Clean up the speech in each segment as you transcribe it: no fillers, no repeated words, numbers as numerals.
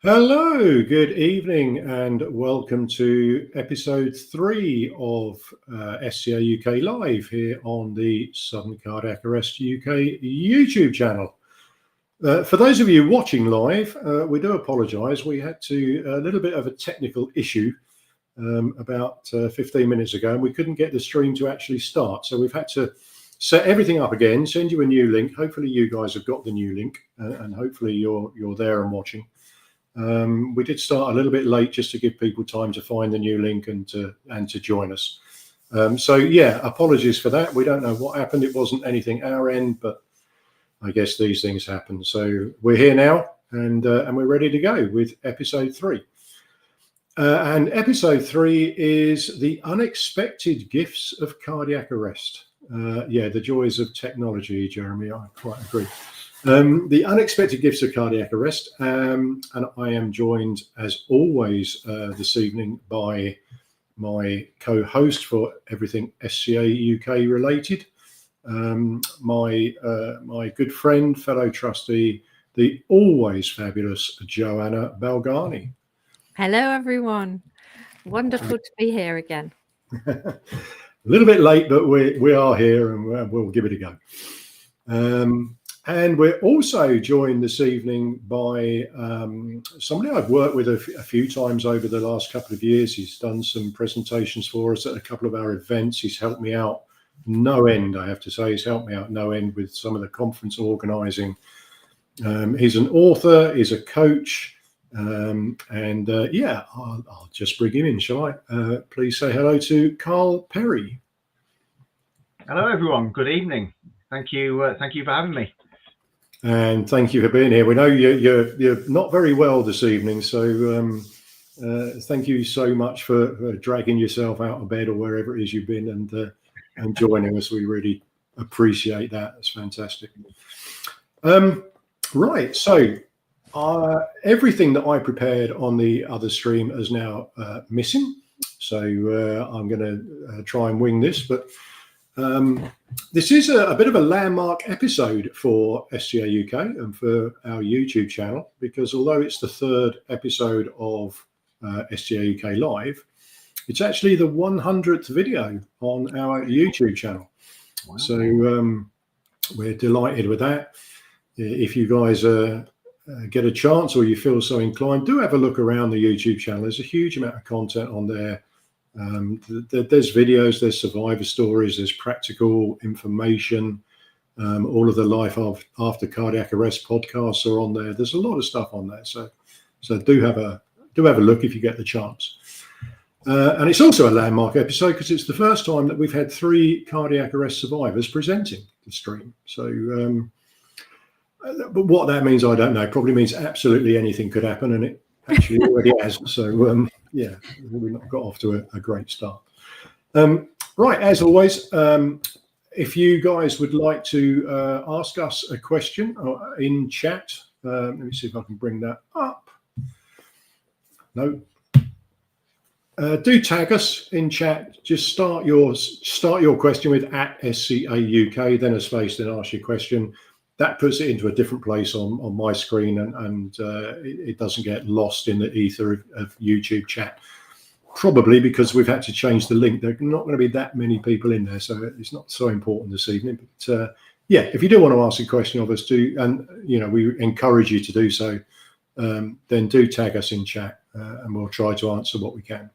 Hello, good evening, and welcome to episode 3 of SCAUK Live here on the Sudden Cardiac Arrest UK YouTube channel. For those of you watching live, we do apologise. We had a little bit of a technical issue about 15 minutes ago, and we couldn't get the stream to actually start. So we've had to set everything up again, send you a new link. Hopefully you guys have got the new link, and hopefully you're there and watching. We did start a little bit late just to give people time to find the new link and to join us. So yeah, apologies for that. We don't know what happened. It wasn't anything our end, but I guess these things happen. So we're here now, and we're ready to go with episode 3. And episode 3 is the unexpected gifts of cardiac arrest. Yeah, the joys of technology, Jeremy. I quite agree. The unexpected gifts of cardiac arrest, and I am joined as always this evening by my co-host for everything SCA UK related, my good friend, fellow trustee, the always fabulous Joanna Balgarnie. Hello everyone, wonderful to be here again. A little bit late, but we are here, and we'll give it a go. And we're also joined this evening by somebody I've worked with a few times over the last couple of years. He's done some presentations for us at a couple of our events. He's helped me out no end, I have to say. He's helped me out no end with some of the conference organising. He's an author, he's a coach, and yeah, I'll just bring him in, shall I? Please say hello to Karl Perry. Hello everyone, good evening. Thank you for having me. And thank you for being here. We know you're not very well this evening, so thank you so much for dragging yourself out of bed or wherever it is you've been and joining us. We really appreciate that. It's fantastic. Right, so everything that I prepared on the other stream is now missing. So I'm going to try and wing this, but this is a bit of a landmark episode for SCA UK and for our YouTube channel, because although it's the 3rd episode of SCA UK Live, it's actually the 100th video on our YouTube channel. Wow. So we're delighted with that. If you guys get a chance or you feel so inclined, do have a look around the YouTube channel. There's a huge amount of content on there. There's videos, there's survivor stories, there's practical information. All of the life after cardiac arrest podcasts are on there. There's a lot of stuff on there, so do have a look if you get the chance. And it's also a landmark episode because it's the first time that we've had 3 cardiac arrest survivors presenting the stream. So, but what that means, I don't know. It probably means absolutely anything could happen, and it actually already has. So yeah, we've not got off to a great start. Right, as always, if you guys would like to ask us a question in chat, let me see if I can bring that up. No. Do tag us in chat. Just start your question with @SCAUK, then a space, then ask your question. That puts it into a different place on my screen, and it doesn't get lost in the ether of YouTube chat. Probably because we've had to change the link. There are not going to be that many people in there, so it's not so important this evening. But yeah, if you do want to ask a question of us, and we encourage you to do so, then do tag us in chat, and we'll try to answer what we can.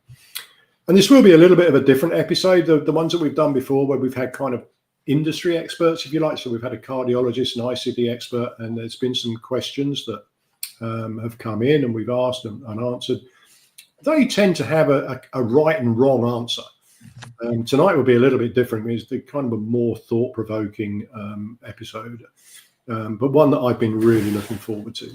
And this will be a little bit of a different episode. The ones that we've done before, where we've had kind of industry experts, if you like. So we've had a cardiologist, an ICD expert, and there's been some questions that have come in and we've asked and answered. They tend to have a right and wrong answer. Tonight will be a little bit different. It's the kind of a more thought-provoking episode, but one that I've been really looking forward to.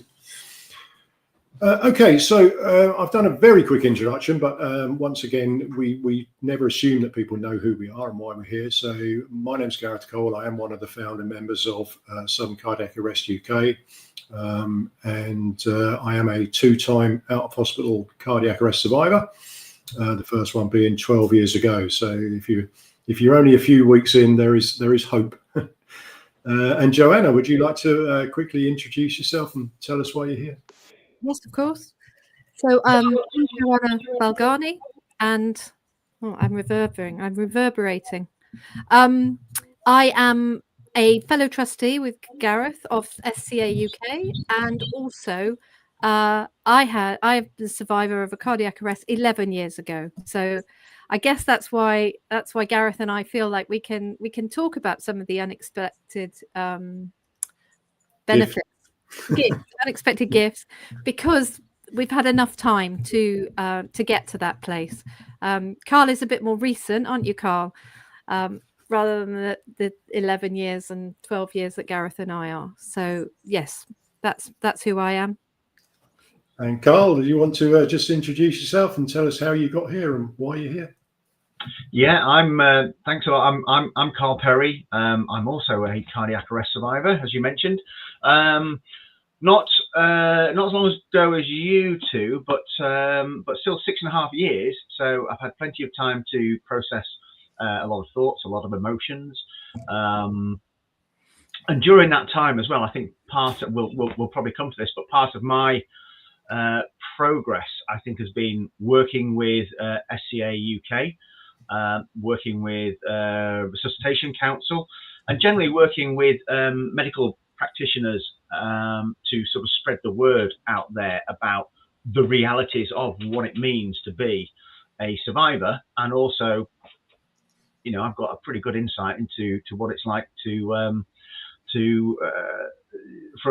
Okay, so I've done a very quick introduction, but once again, we never assume that people know who we are and why we're here. So my name's Gareth. I am one of the founder members of Sudden Cardiac Arrest UK, and I am a 2-time out-of-hospital cardiac arrest survivor, the first one being 12 years ago. So if you're only a few weeks in, there is hope. And Joanna, would you like to quickly introduce yourself and tell us why you're here? Yes, of course. So I'm Joanna Balgarnie, and I'm reverberating. I am a fellow trustee with Gareth of SCAUK, and also I am the survivor of a cardiac arrest 11 years ago. So I guess that's why Gareth and I feel like we can talk about some of the unexpected benefits, unexpected gifts, because we've had enough time to get to that place. Karl is a bit more recent, aren't you, Karl? Rather than the 11 years and 12 years that Gareth and I are. So yes, that's who I am. And Karl, do you want to just introduce yourself and tell us how you got here and why you're here? Yeah, thanks a lot. I'm Karl Perry. I'm also a cardiac arrest survivor, as you mentioned. Not as long ago as you two, but still 6.5 years. So I've had plenty of time to process a lot of thoughts, a lot of emotions, and during that time as well, I think we'll probably come to this, but part of my progress, I think, has been working with SCA UK, working with Resuscitation Council, and generally working with medical practitioners to sort of spread the word out there about the realities of what it means to be a survivor, and also, you know, I've got a pretty good insight into what it's like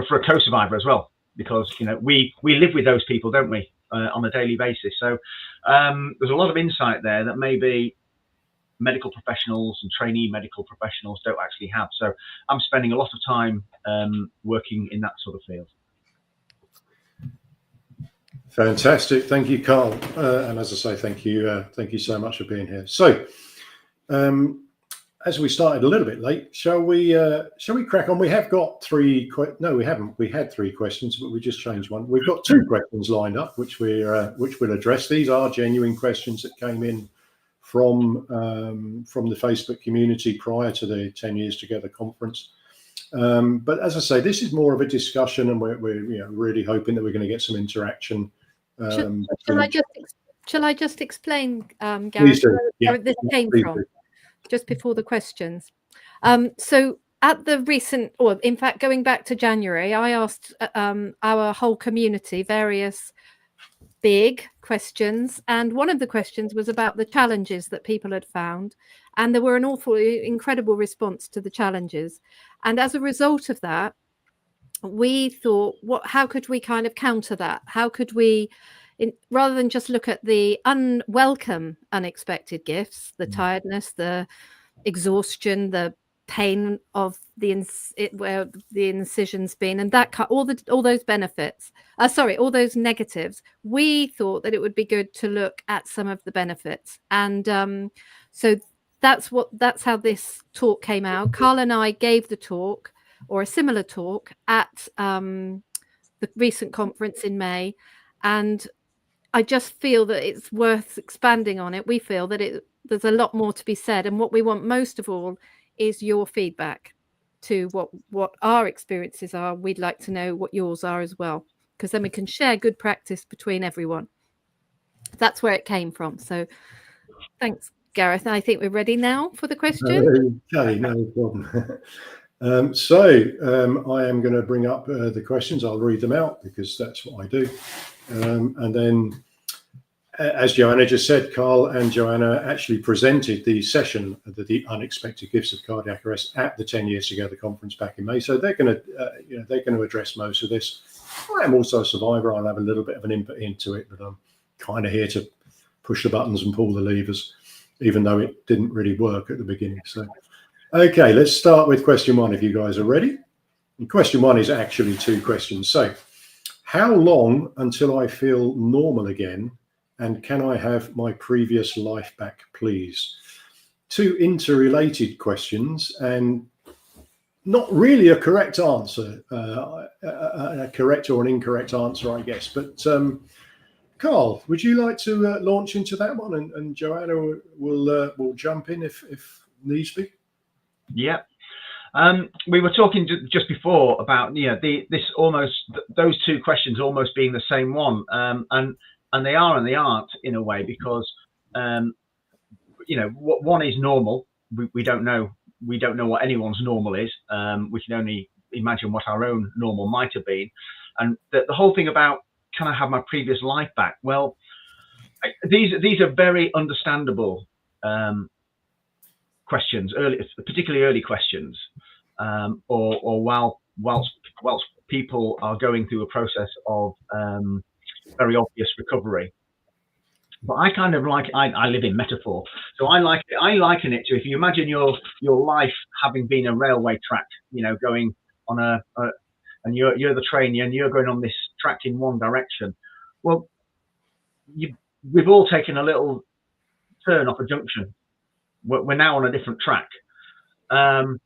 for a co-survivor as well, because, you know, we live with those people, don't we, on a daily basis. So there's a lot of insight there that maybe medical professionals and trainee medical professionals don't actually have. So I'm spending a lot of time working in that sort of field. Fantastic, thank you, Karl. And as I say, thank you so much for being here. So, as we started a little bit late, shall we crack on? We have got no, we haven't. We had 3 questions, but we just changed one. We've got 2 questions lined up, which we'll address. These are genuine questions that came in from the Facebook community prior to the 10 Years Together conference. But as I say, this is more of a discussion, and we're really hoping that we're going to get some interaction. Shall I just explain, Gareth, where this came from? Just before the questions. So at the recent, or in fact, going back to January, I asked our whole community various big questions. And one of the questions was about the challenges that people had found. And there were an incredible response to the challenges. And as a result of that, we thought, how could we kind of counter that? How could we, rather than just look at the unwelcome, unexpected gifts, the tiredness, the exhaustion, the pain of where the incision's been, and that all those benefits, all those negatives, we thought that it would be good to look at some of the benefits. And so that's how this talk came out. Karl and I gave the talk, or a similar talk, at the recent conference in May, and I just feel that it's worth expanding on it. We feel that there's a lot more to be said, and what we want most of all is your feedback to what our experiences are. We'd like to know what yours are as well, because then we can share good practice between everyone. That's where it came from. So thanks, Gareth. I think we're ready now for the question. Okay, no problem. I am going to bring up the questions. I'll read them out because that's what I do. And then, as Joanna just said, Karl and Joanna actually presented the session, the unexpected gifts of cardiac arrest, at the 10 Years Together conference back in May. So they're going to address most of this. I am also a survivor. I'll have a little bit of an input into it, but I'm kind of here to push the buttons and pull the levers, even though it didn't really work at the beginning. So, okay, let's start with question 1, if you guys are ready. And question 1 is actually 2 questions. So, how long until I feel normal again? And can I have my previous life back, please? 2 interrelated questions, and not really a correct answer, a correct or an incorrect answer, I guess. But Karl, would you like to launch into that one, and Joanna will jump in if needs be? Yeah. We were talking just before about those two questions almost being the same one, and they are and they aren't in a way, because what one is normal. We don't know what anyone's normal is. We can only imagine what our own normal might have been, and the whole thing about, can I have my previous life back? Well, these are very understandable questions, particularly early questions, or whilst people are going through a process of very obvious recovery. But I kind of like, I live in metaphor, so I liken it to, if you imagine your life having been a railway track, going on and you're the train, and you're going on this track in one direction. Well, we've all taken a little turn off a junction. We're now on a different track, and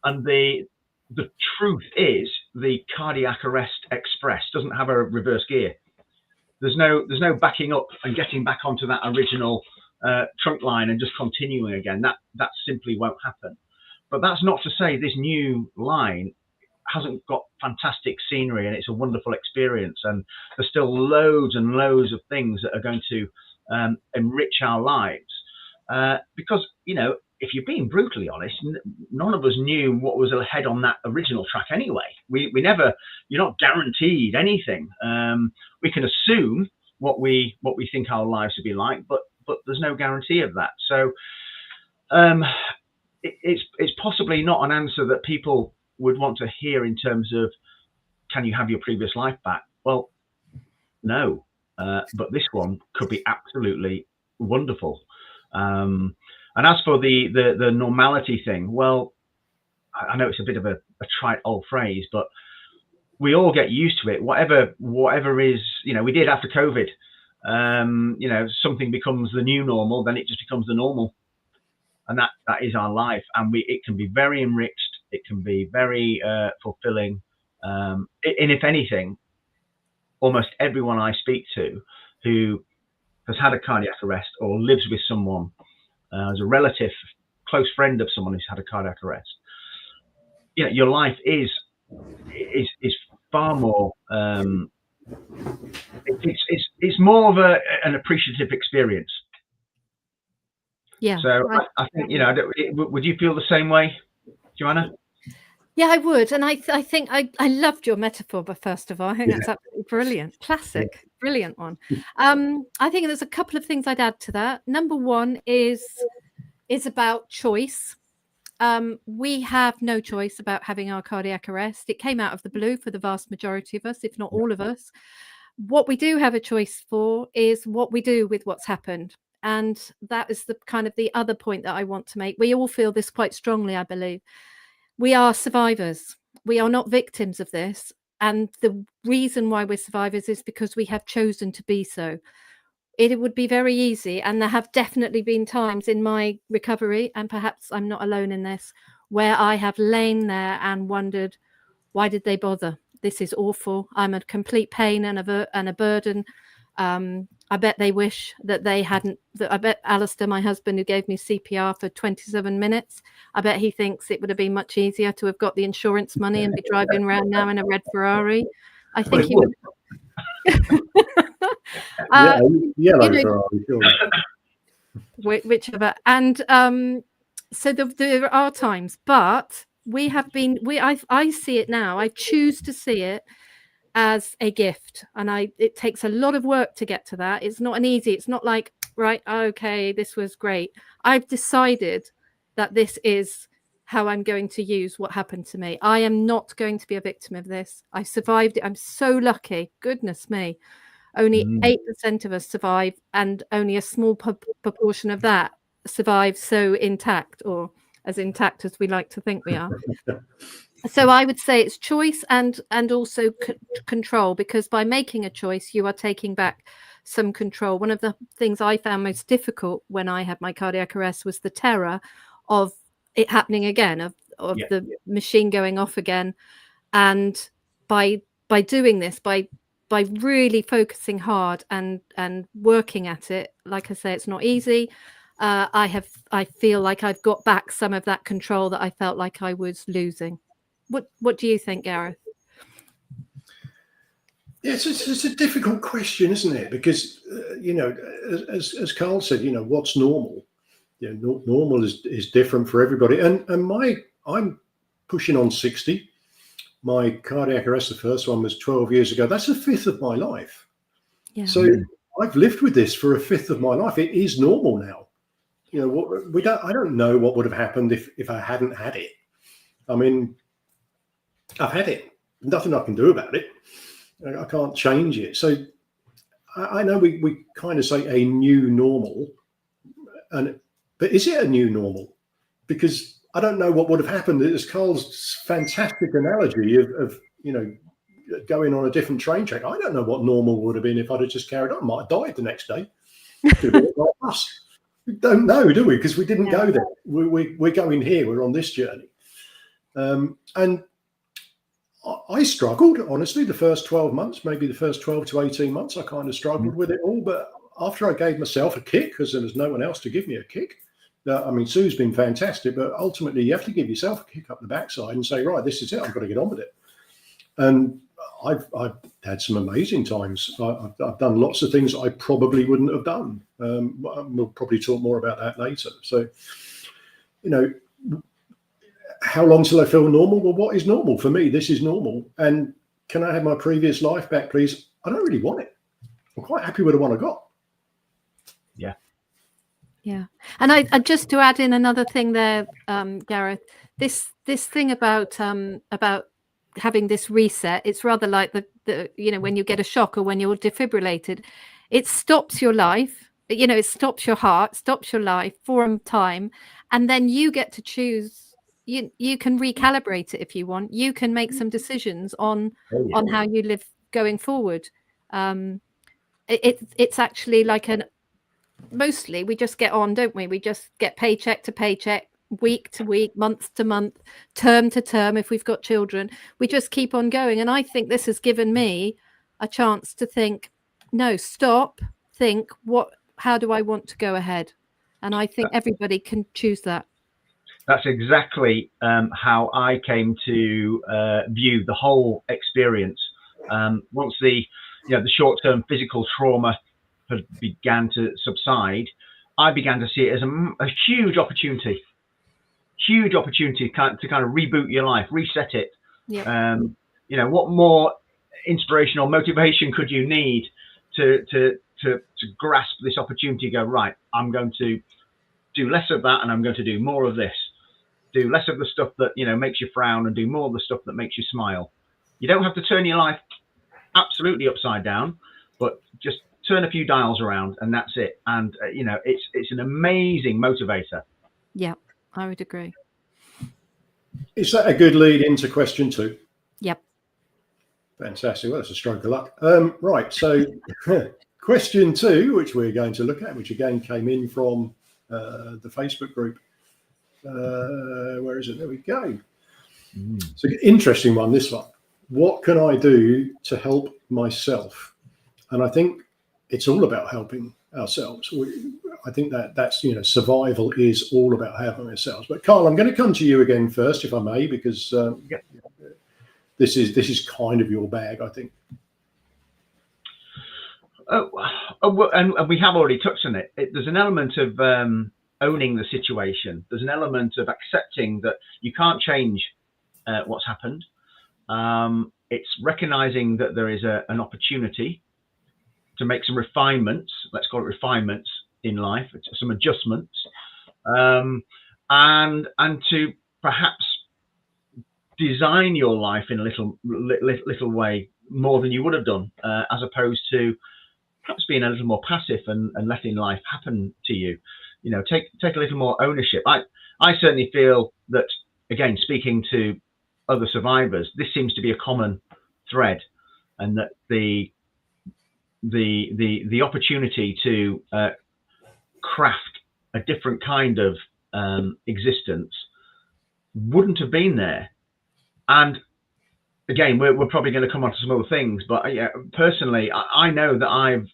the truth is, the cardiac arrest express doesn't have a reverse gear. There's no backing up and getting back onto that original trunk line and just continuing again. That simply won't happen. But that's not to say this new line hasn't got fantastic scenery, and it's a wonderful experience, and there's still loads and loads of things that are going to enrich our lives, because if you're being brutally honest, none of us knew what was ahead on that original track anyway. We never, you're not guaranteed anything. We can assume what we think our lives would be like, but there's no guarantee of that. So it's possibly not an answer that people would want to hear in terms of, can you have your previous life back? Well, no, but this one could be absolutely wonderful. And as for the normality thing, well, I know it's a bit of a trite old phrase, but we all get used to it. Whatever is, we did after COVID. Something becomes the new normal, then it just becomes the normal, and that is our life. And it can be very enriched. It can be very fulfilling. And if anything, almost everyone I speak to who has had a cardiac arrest or lives with someone, as a relative, close friend of someone who's had a cardiac arrest, your life is far more. It's more of an appreciative experience. Yeah. So I think would you feel the same way, Joanna? Yeah, I would. And I think I loved your metaphor, but first of all, I think that's absolutely brilliant. Classic, brilliant one. I think there's a couple of things I'd add to that. Number one is about choice. We have no choice about having our cardiac arrest. It came out of the blue for the vast majority of us, if not all of us. What we do have a choice for is what we do with what's happened. And that is the kind of the other point that I want to make. We all feel this quite strongly, I believe. We are survivors. We are not victims of this. And the reason why we're survivors is because we have chosen to be so. It would be very easy. And there have definitely been times in my recovery, and perhaps I'm not alone in this, where I have lain there and wondered, why did they bother? This is awful. I'm a complete pain and a burden. I bet they wish that they hadn't. I bet Alistair, my husband, who gave me CPR for 27 minutes, I bet he thinks it would have been much easier to have got the insurance money and be driving around now in a red Ferrari. I think he would. Ferrari, sure. Whichever. And so there are times, but we have been. I see it now. I choose to see it as a gift, and it takes a lot of work to get to that. It's not an easy, it's not like, right, okay, this was great. I've decided that this is how I'm going to use what happened to me. I am not going to be a victim of this. I survived it. I'm so lucky. Goodness me. Only 8% of us survive, and only a small proportion of that survive so intact, or as intact as we like to think we are. So I would say it's choice and also control, because by making a choice, you are taking back some control. One of the things I found most difficult when I had my cardiac arrest was the terror of it happening again, of the machine going off again. And by doing this, by really focusing hard and working at it, like I say, it's not easy. I feel like I've got back some of that control that I felt like I was losing. What do you think, Gareth? Yeah, it's a difficult question, isn't it? Because you know, as Karl said, you know, what's normal? You know, normal is different for everybody. And I'm pushing on 60. My cardiac arrest, the first one, was 12 years ago. That's a fifth of my life. Yeah. So I've lived with this for a fifth of my life. It is normal now. You know, I don't know what would have happened if I hadn't had it. I mean, I've had it. Nothing I can do about it. I can't change it. So I know we kind of say a new normal, but is it a new normal? Because I don't know what would have happened. It's Karl's fantastic analogy of you know, going on a different train track. I don't know what normal would have been if I'd have just carried on. I might have died the next day. Like us. We don't know, do we? Because we didn't go there. We're going here. We're on this journey. And I struggled, honestly, the first 12 months, maybe the first 12 to 18 months, I kind of struggled with it all. But after I gave myself a kick, because there was no one else to give me a kick, I mean, Sue's been fantastic, but ultimately you have to give yourself a kick up the backside and say, right, this is it. I've got to get on with it. And I've had some amazing times. I've done lots of things I probably wouldn't have done. We'll probably talk more about that later. So, you know, how long till I feel normal? Well, what is normal? For me, this is normal. And can I have my previous life back, please? I don't really want it. I'm quite happy with the one I got. Yeah. Yeah. And I just to add in another thing there, Gareth, this thing about having this reset, it's rather like the you know, when you get a shock or when you're defibrillated, it stops your life, you know, it stops your heart, stops your life for a time, and then you get to choose. You can recalibrate it if you want. You can make some decisions on how you live going forward. It's actually like mostly we just get on, don't we? We just get paycheck to paycheck, week to week, month to month, term to term. If we've got children, we just keep on going. And I think this has given me a chance to think, no, stop, think, how do I want to go ahead? And I think everybody can choose that. That's exactly how I came to view the whole experience. Once the short-term physical trauma had began to subside, I began to see it as a huge opportunity to kind of reboot your life, reset it. Yeah. You know, what more inspiration or motivation could you need to grasp this opportunity? Go, right, I'm going to do less of that, and I'm going to do more of this. Do less of the stuff that, you know, makes you frown, and do more of the stuff that makes you smile. You don't have to turn your life absolutely upside down, but just turn a few dials around, and that's it. And you know, it's an amazing motivator. Yeah, I would agree. Is that a good lead into question 2? Yep. Fantastic. Well, that's a stroke of luck. Right. So question 2, which we're going to look at, which again came in from the Facebook group. Where is it? There we go. It's an interesting one, this one. What can I do to help myself? And I think it's all about helping ourselves. I think that's, you know, survival is all about helping ourselves. But Karl, I'm going to come to you again first, if I may, because this is kind of your bag, I think. And we have already touched on it. There's an element of owning the situation. There's an element of accepting that you can't change what's happened. It's recognizing that there is an opportunity to make some refinements, let's call it refinements in life, some adjustments, and to perhaps design your life in a little way more than you would have done, as opposed to perhaps being a little more passive and letting life happen to you. You know, take a little more ownership. I certainly feel that, again, speaking to other survivors, this seems to be a common thread, and that the opportunity to craft a different kind of existence wouldn't have been there. And again, we're probably going to come on to some other things, but personally, I know that I've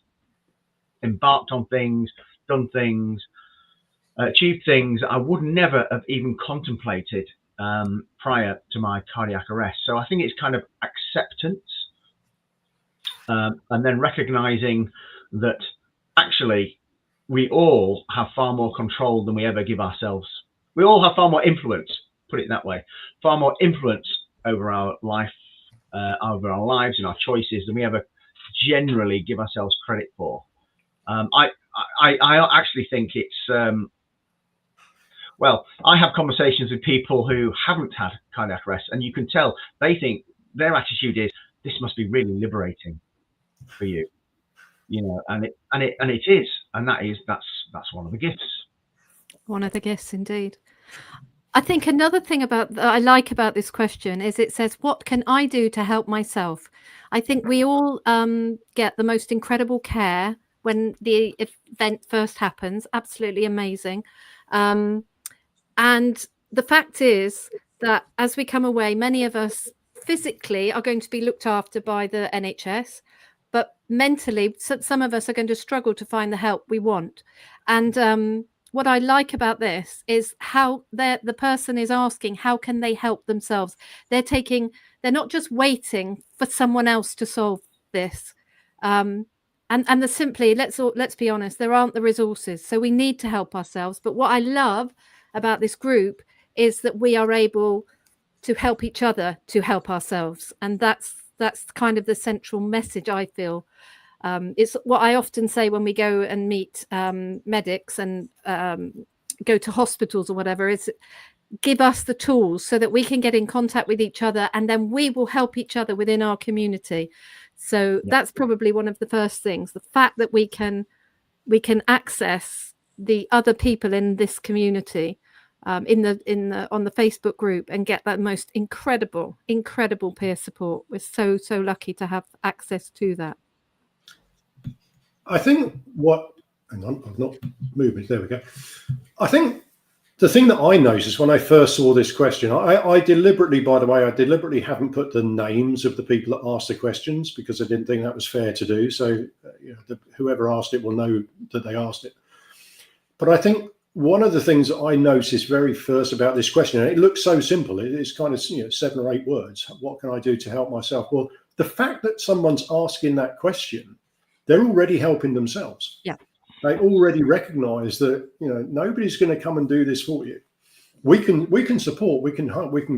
embarked on things, done things, achieved things I would never have even contemplated prior to my cardiac arrest. So I think it's kind of acceptance, and then recognizing that actually we all have far more control than we ever give ourselves. We all have far more influence, put it that way, far more influence over our life, over our lives and our choices than we ever generally give ourselves credit for. I actually think it's, well, I have conversations with people who haven't had cardiac arrest, and you can tell they think their attitude is, this must be really liberating for you, you know, and it is, and that's one of the gifts. One of the gifts, indeed. I think another thing that I like about this question is it says, what can I do to help myself? I think we all get the most incredible care when the event first happens. Absolutely amazing. And the fact is that as we come away, many of us physically are going to be looked after by the NHS, but mentally, some of us are going to struggle to find the help we want. And what I like about this is how the person is asking, how can they help themselves? They're not just waiting for someone else to solve this. And simply, let's be honest, there aren't the resources. So we need to help ourselves. But what I love about this group is that we are able to help each other to help ourselves. And that's kind of the central message, I feel. It's what I often say when we go and meet medics and go to hospitals or whatever, is give us the tools so that we can get in contact with each other, and then we will help each other within our community. So that's probably one of the first things, the fact that we can access the other people in this community on the Facebook group and get that most incredible peer support. We're so lucky to have access to that. I think hang on, I've not moved it. There we go. I think the thing that I noticed when I first saw this question, I deliberately, by the way, haven't put the names of the people that asked the questions because I didn't think that was fair to do. So whoever asked it will know that they asked it. But I think one of the things that I noticed very first about this question, and it looks so simple, it's kind of 7 or 8 words. What can I do to help myself? Well, the fact that someone's asking that question, they're already helping themselves. Yeah. They already recognize that, nobody's going to come and do this for you. We can support, we can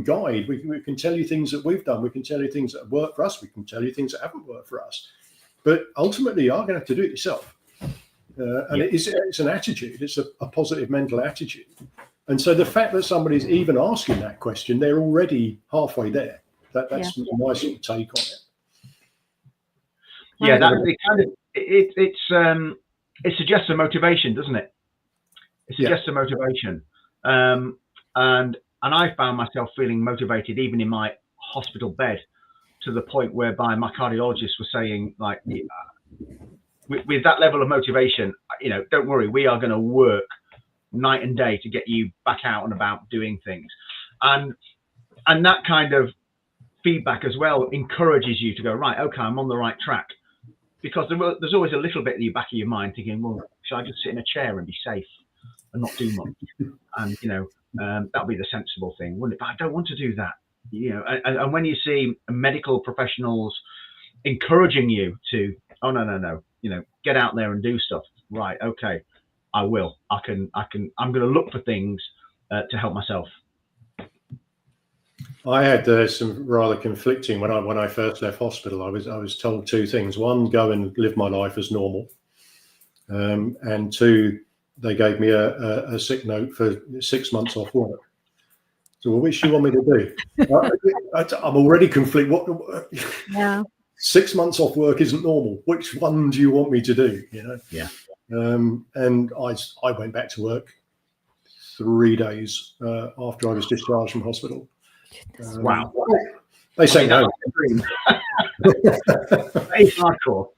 guide, we can tell you things that we've done. We can tell you things that have worked for us. We can tell you things that haven't worked for us. But ultimately, you are going to have to do it yourself. It's an attitude. It's a positive mental attitude. And so the fact that somebody's even asking that question, they're already halfway there. That's my sort of take on it. Yeah, it suggests a motivation, doesn't it? It suggests a motivation, and I found myself feeling motivated even in my hospital bed, to the point whereby my cardiologist was saying, like, with that level of motivation, don't worry, we are going to work night and day to get you back out and about doing things, and that kind of feedback as well encourages you to go, right, okay, I'm on the right track. Because there's always a little bit in the back of your mind thinking, well, should I just sit in a chair and be safe and not do much? And, that'll be the sensible thing, wouldn't it? But I don't want to do that. And when you see medical professionals encouraging you to, oh, no, get out there and do stuff. Right. Okay. I will. I'm going to look for things to help myself. I had some rather conflicting when I first left hospital. I was told 2 things: 1, go and live my life as normal, and 2, they gave me a sick note for 6 months off work. So, well, which do you want me to do? I'm already conflicted. What? Yeah. 6 months off work isn't normal. Which one do you want me to do? Yeah. And I went back to work 3 days after I was discharged from hospital. Wow. They say no. That is hardcore.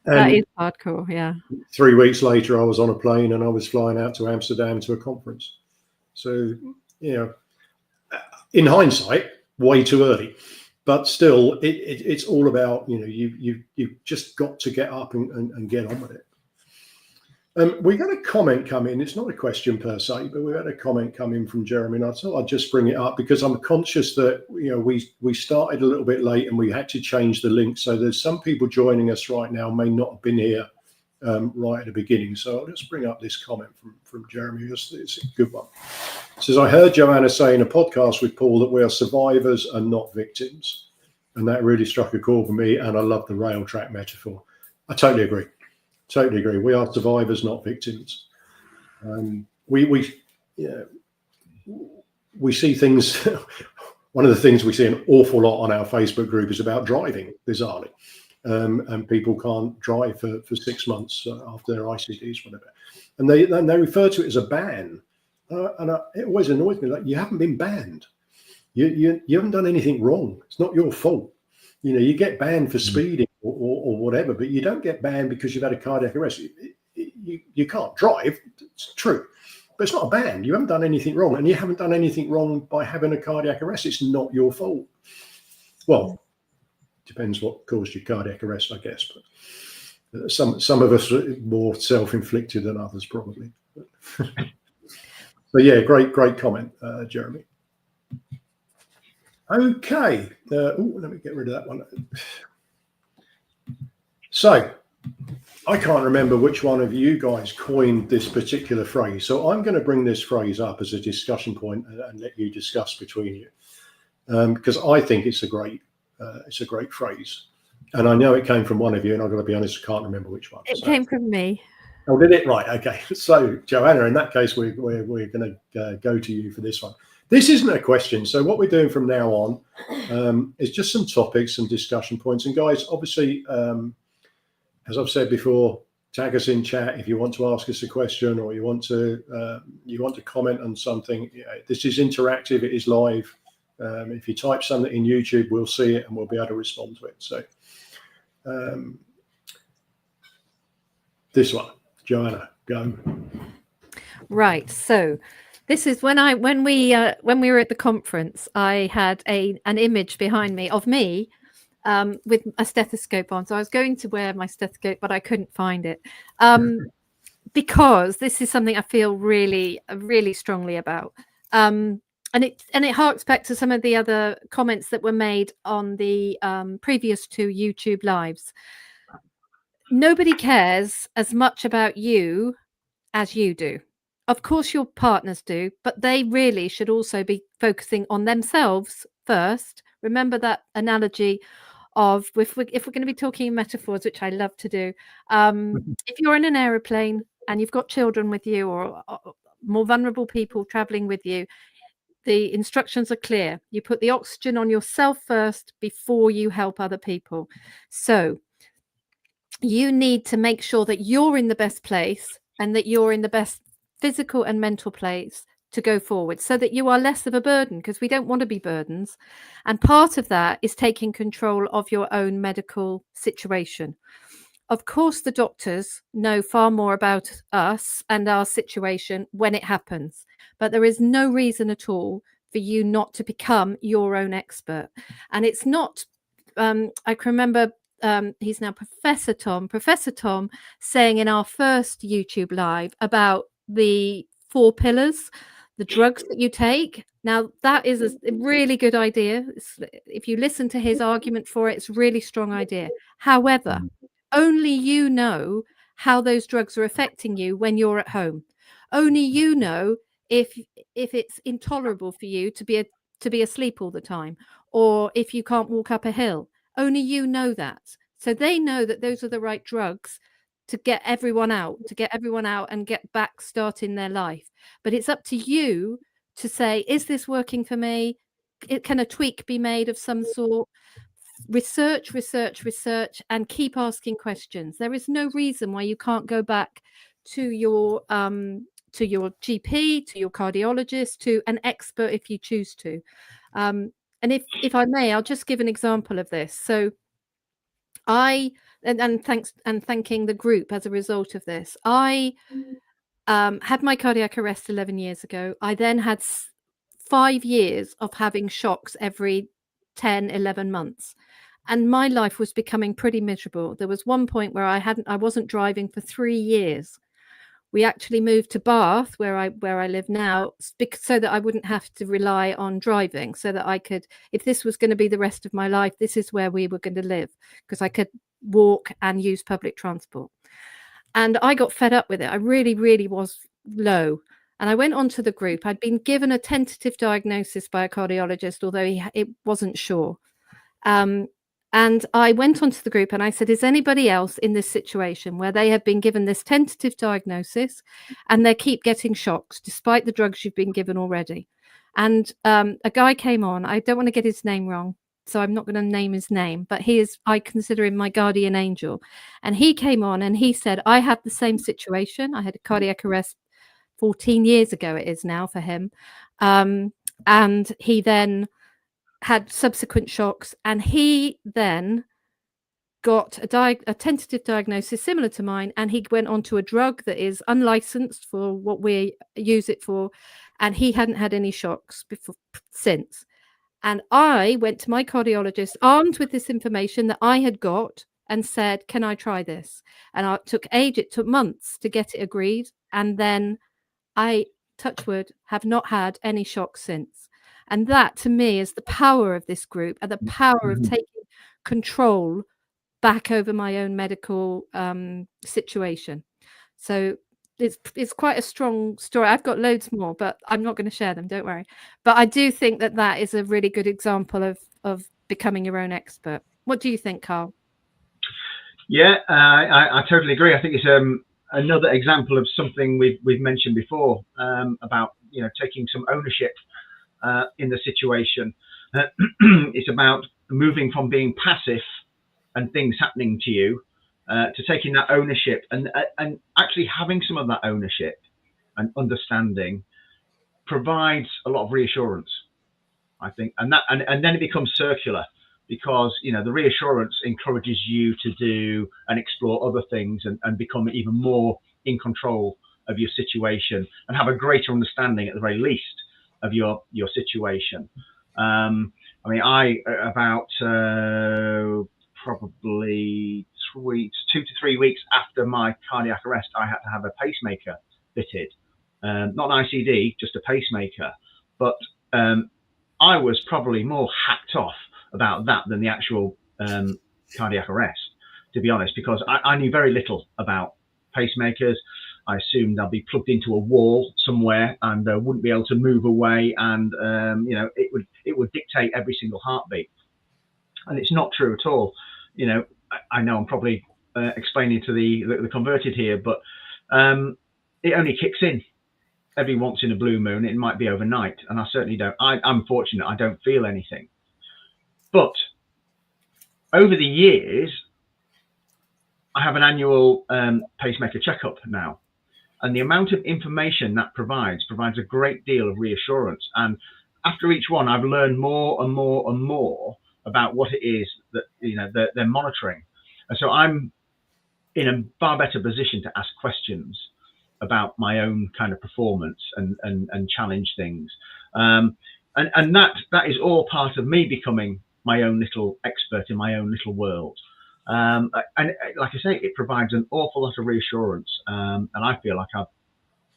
That is hardcore, yeah. 3 weeks later, I was on a plane and I was flying out to Amsterdam to a conference. So, in hindsight, way too early. But still, it's all about, you've just got to get up and get on with it. We had a comment come in. It's not a question per se, but we had a comment come in from Jeremy, and I thought I'd just bring it up because I'm conscious that we started a little bit late and we had to change the link. So there's some people joining us right now may not have been here right at the beginning. So I'll just bring up this comment from Jeremy. It's a good one. It says, I heard Joanna say in a podcast with Paul that we are survivors and not victims, and that really struck a chord for me. And I love the rail track metaphor. I totally agree. Totally agree. We are survivors, not victims. We see things. One of the things we see an awful lot on our Facebook group is about driving, bizarrely, and people can't drive for 6 months after their ICDs, whatever, and they refer to it as a ban, and it always annoys me. Like, you haven't been banned. You haven't done anything wrong. It's not your fault. You get banned for speeding or whatever, but you don't get banned because you've had a cardiac arrest. You can't drive. It's true, but it's not a ban. You haven't done anything wrong, and you haven't done anything wrong by having a cardiac arrest. It's not your fault. Well, depends what caused your cardiac arrest, I guess. But some of us are more self-inflicted than others, probably. So yeah, great comment, Jeremy. Okay, let me get rid of that one. So I can't remember which one of you guys coined this particular phrase. So I'm going to bring this phrase up as a discussion point and let you discuss between you, because I think it's a great phrase, and I know it came from one of you, and I've got to be honest, I can't remember which one. It came from me. Oh, did it? Right. Okay. So Joanna, in that case, we're going to go to you for this one. This isn't a question. So what we're doing from now on is just some topics, some discussion points. And guys, obviously, as I've said before, tag us in chat if you want to ask us a question or you want to comment on something. This is interactive. It is live. If you type something in YouTube, we'll see it and we'll be able to respond to it. So this one, Joanna, go. Right. So this is when we were at the conference, I had an image behind me of me with a stethoscope on. So I was going to wear my stethoscope, but I couldn't find it because this is something I feel really, really strongly about. And it harks back to some of the other comments that were made on the previous 2 YouTube lives. Nobody cares as much about you as you do. Of course, your partners do, but they really should also be focusing on themselves first. Remember that analogy of if we're going to be talking in metaphors, which I love to do. If you're in an aeroplane and you've got children with you or more vulnerable people traveling with you, the instructions are clear. You put the oxygen on yourself first before you help other people. So you need to make sure that you're in the best place and that you're in the best physical and mental place to go forward so that you are less of a burden, because we don't want to be burdens. And part of that is taking control of your own medical situation. Of course, the doctors know far more about us and our situation when it happens, but there is no reason at all for you not to become your own expert. And it's not, I can remember he's now Professor Tom saying in our first YouTube live about the 4 pillars, the drugs that you take. Now, that is a really good idea. If you listen to his argument for it, it's a really strong idea. However, only you know how those drugs are affecting you when you're at home. Only you know if it's intolerable for you to be asleep all the time, or if you can't walk up a hill. Only you know that. So they know that those are the right drugs to get everyone out and get back starting their life. But it's up to you to say, is this working for me? Can a tweak be made of some sort? Research, and keep asking questions. There is no reason why you can't go back to your GP, to your cardiologist, to an expert if you choose to. And if I may, I'll just give an example of this. So thanking the group as a result of this. I had my cardiac arrest 11 years ago. I then had 5 years of having shocks every 10, 11 months. And my life was becoming pretty miserable. There was one point where I wasn't driving for 3 years. we actually moved to Bath, where I live now, so that I wouldn't have to rely on driving, so that I could, if this was going to be the rest of my life, this is where we were going to live, because I could walk and use public transport. And I got fed up with it. I really, really was low. And I went onto the group. I'd been given a tentative diagnosis by a cardiologist, although it wasn't sure. And I went onto the group and I said, is anybody else in this situation where they have been given this tentative diagnosis and they keep getting shocks despite the drugs you've been given already? And a guy came on. I don't want to get his name wrong, so I'm not going to name his name, but I consider him my guardian angel. And he came on and he said, I had the same situation. I had a cardiac arrest 14 years ago, it is now for him. And he then had subsequent shocks, and he then got a tentative diagnosis similar to mine, and he went on to a drug that is unlicensed for what we use it for, and he hadn't had any shocks since. And I went to my cardiologist armed with this information that I had got and said, can I try this? And it took months to get it agreed, and then I, touch wood, have not had any shocks since. And that, to me, is the power of this group and the power of taking control back over my own medical situation. So it's quite a strong story. I've got loads more, but I'm not going to share them, don't worry. But I do think that is a really good example of becoming your own expert. What do you think, Karl? Yeah, I totally agree. I think it's another example of something we've mentioned before, about taking some ownership in the situation. It's about moving from being passive and things happening to you to taking that ownership and actually having some of that ownership and understanding provides a lot of reassurance, I think, and then it becomes circular, because the reassurance encourages you to do and explore other things and become even more in control of your situation and have a greater understanding, at the very least, of your situation. I mean, about probably 2 to 3 weeks after my cardiac arrest, I had to have a pacemaker fitted, not an ICD, just a pacemaker. But I was probably more hacked off about that than the actual cardiac arrest, to be honest, because I knew very little about pacemakers. I assumed I'd be plugged into a wall somewhere and wouldn't be able to move away, and it would dictate every single heartbeat. And it's not true at all. I know I'm probably explaining to the converted here, but it only kicks in every once in a blue moon. It might be overnight, and I certainly don't. I'm fortunate; I don't feel anything. But over the years, I have an annual pacemaker checkup now. And the amount of information that provides a great deal of reassurance. And after each one, I've learned more and more and more about what it is that they're monitoring. And so I'm in a far better position to ask questions about my own kind of performance and challenge things. And that is all part of me becoming my own little expert in my own little world. And like I say, it provides an awful lot of reassurance, and I feel like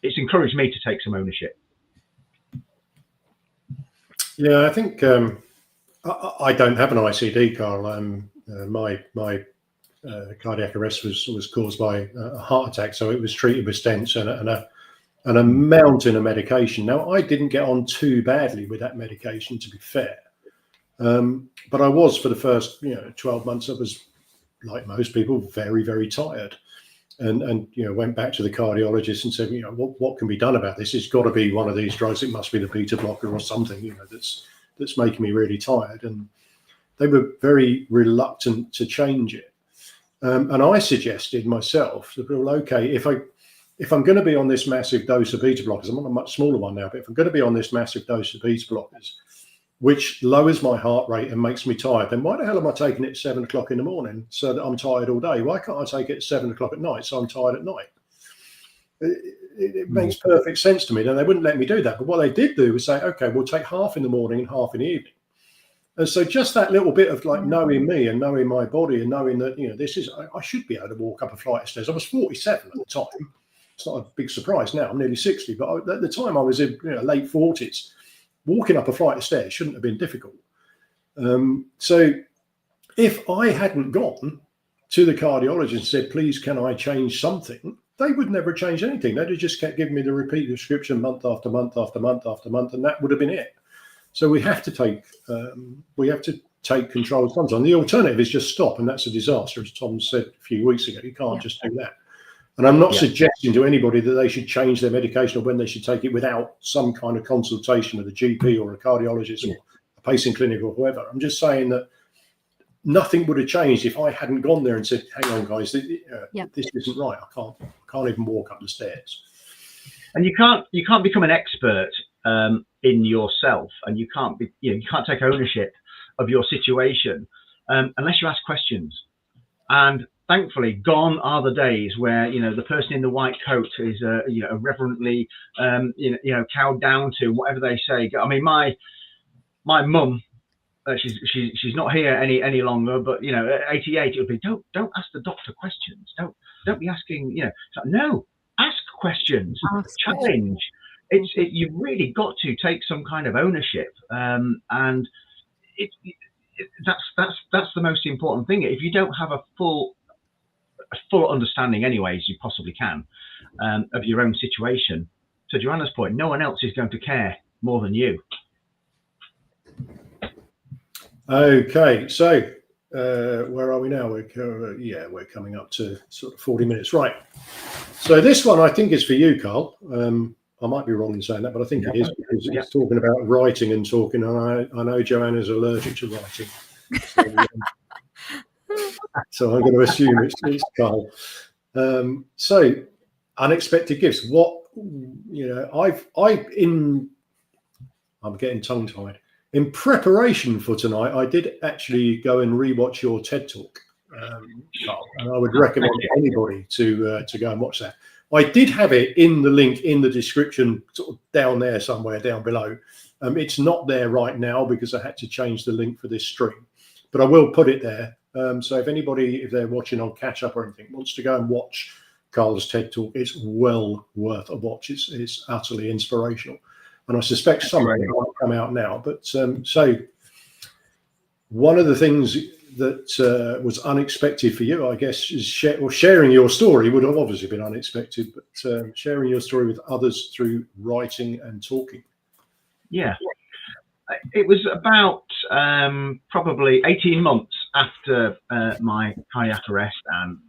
it's encouraged me to take some ownership. Yeah, I think I don't have an ICD, Karl. My cardiac arrest was caused by a heart attack, so it was treated with stents and a mountain of medication. Now, I didn't get on too badly with that medication, to be fair, but I was, for the first 12 months, I was, like most people, very, very tired, and went back to the cardiologist and said, what can be done about this? It's got to be one of these drugs. It must be the beta blocker or something, that's making me really tired. And they were very reluctant to change it. And I suggested myself that, well, okay, if I'm going to be on this massive dose of beta blockers, I'm on a much smaller one now, but if I'm going to be on this massive dose of beta blockers, which lowers my heart rate and makes me tired, then why the hell am I taking it at 7 o'clock in the morning so that I'm tired all day? Why can't I take it at 7 o'clock at night so I'm tired at night? It makes perfect sense to me. Then they wouldn't let me do that. But what they did do was say, okay, we'll take half in the morning and half in the evening. And so just that little bit of knowing me and knowing my body and knowing that, this is, I should be able to walk up a flight of stairs. I was 47 at the time. it's not a big surprise now. I'm nearly 60, but at the time I was in late 40s. Walking up a flight of stairs shouldn't have been difficult. So if I hadn't gone to the cardiologist and said, please, can I change something? They would never change anything. They'd have just kept giving me the repeat prescription month after month after month after month, and that would have been it. So we have to take control sometimes. The alternative is just stop, and that's a disaster, as Tom said a few weeks ago. You can't just do that. And I'm not suggesting to anybody that they should change their medication or when they should take it without some kind of consultation with a GP or a cardiologist or a pacing clinic or whoever. I'm just saying that nothing would have changed if I hadn't gone there and said, hang on, guys, this isn't right. I can't even walk up the stairs. And you can't become an expert in yourself, and you can't take ownership of your situation unless you ask questions. And thankfully, gone are the days where the person in the white coat is reverently cowed down to whatever they say. I mean, my mum, she's not here any longer, but at 88 it would be don't ask the doctor questions, don't be asking no, ask questions, challenge. You've really got to take some kind of ownership, and that's the most important thing. If you don't have a full understanding, anyway, as you possibly can, of your own situation, to Joanna's point, no one else is going to care more than you. Okay, so where are we now? We're coming up to sort of 40 minutes, right? So this one I think is for you, Karl. I might be wrong in saying that, but I think it is, because it's talking about writing and talking. And I know Joanna's allergic to writing, so I'm going to assume it's Karl. So unexpected gifts. I'm getting tongue tied. In preparation for tonight, I did actually go and rewatch your TED Talk, Karl, and I would recommend anybody to go and watch that. I did have it in the link in the description, sort of down there somewhere down below. It's not there right now because I had to change the link for this stream, but I will put it there. So if anybody, if they're watching on catch up or anything, wants to go and watch Karl's TED Talk, it's well worth a watch. It's utterly inspirational. And I suspect something might come out now. But so one of the things that was unexpected for you, I guess, is sharing your story would have obviously been unexpected, but sharing your story with others through writing and talking. Yeah, it was about probably 18 months after my cardiac arrest and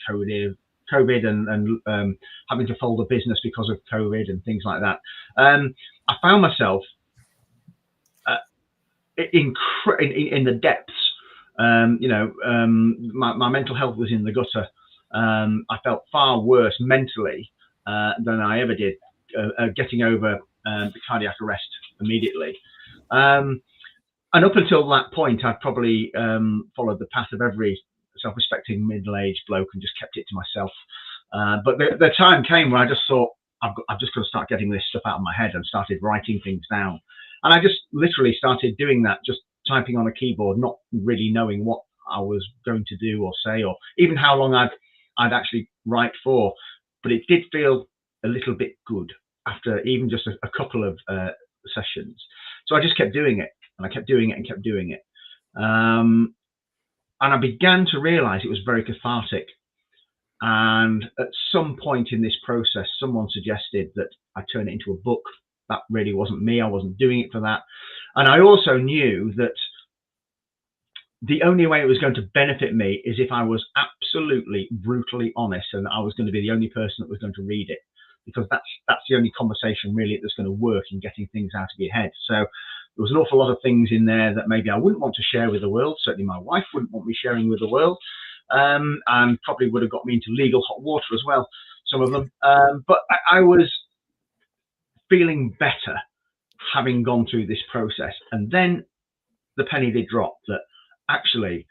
COVID and having to fold a business because of COVID and things like that. I found myself in the depths. My mental health was in the gutter. I felt far worse mentally than I ever did getting over the cardiac arrest immediately. And up until that point, I'd probably followed the path of every self-respecting middle-aged bloke and just kept it to myself. But the time came where I just thought, I've just got to start getting this stuff out of my head, and started writing things down. And I just literally started doing that, just typing on a keyboard, not really knowing what I was going to do or say, or even how long I'd actually write for. But it did feel a little bit good after even just a couple of sessions. So I just kept doing it, and I kept doing it and kept doing it. And I began to realize it was very cathartic. And at some point in this process, someone suggested that I turn it into a book. That really wasn't me. I wasn't doing it for that. And I also knew that the only way it was going to benefit me is if I was absolutely brutally honest, and I was going to be the only person that was going to read it, because that's the only conversation really that's going to work in getting things out of your head. So there was an awful lot of things in there that maybe I wouldn't want to share with the world. Certainly my wife wouldn't want me sharing with the world, and probably would have got me into legal hot water as well, some of them. But I was feeling better having gone through this process. And then the penny did drop that actually,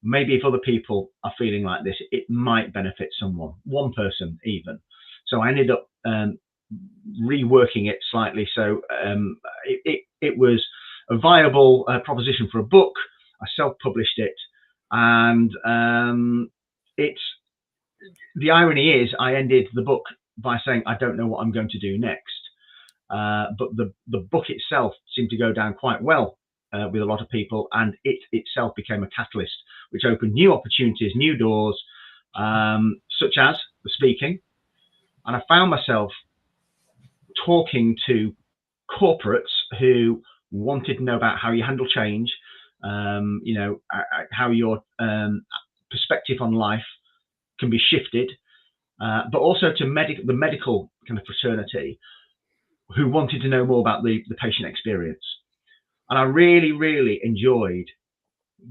maybe if other people are feeling like this, it might benefit someone, one person even. So I ended up reworking it slightly. So it was a viable proposition for a book. I self-published it, and it's the irony is, I ended the book by saying I don't know what I'm going to do next. But the book itself seemed to go down quite well with a lot of people, and it itself became a catalyst, which opened new opportunities, new doors, such as the speaking. And I found myself talking to corporates who wanted to know about how you handle change, you know, how your perspective on life can be shifted, but also to the medical kind of fraternity, who wanted to know more about the patient experience. And I really, really enjoyed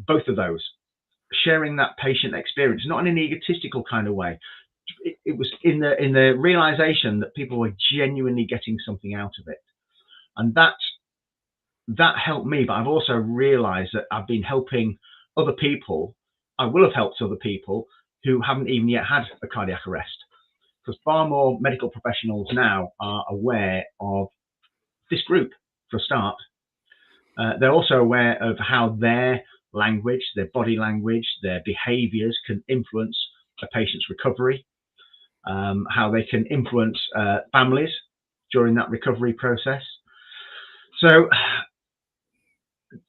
both of those, sharing that patient experience, not in an egotistical kind of way. It was in the realization that people were genuinely getting something out of it. And that helped me, but I've also realized that I've been helping other people. I will have helped other people who haven't even yet had a cardiac arrest, because far more medical professionals now are aware of this group, for a start. They're also aware of how their language, their body language, their behaviors can influence a patient's recovery, how they can influence families during that recovery process. So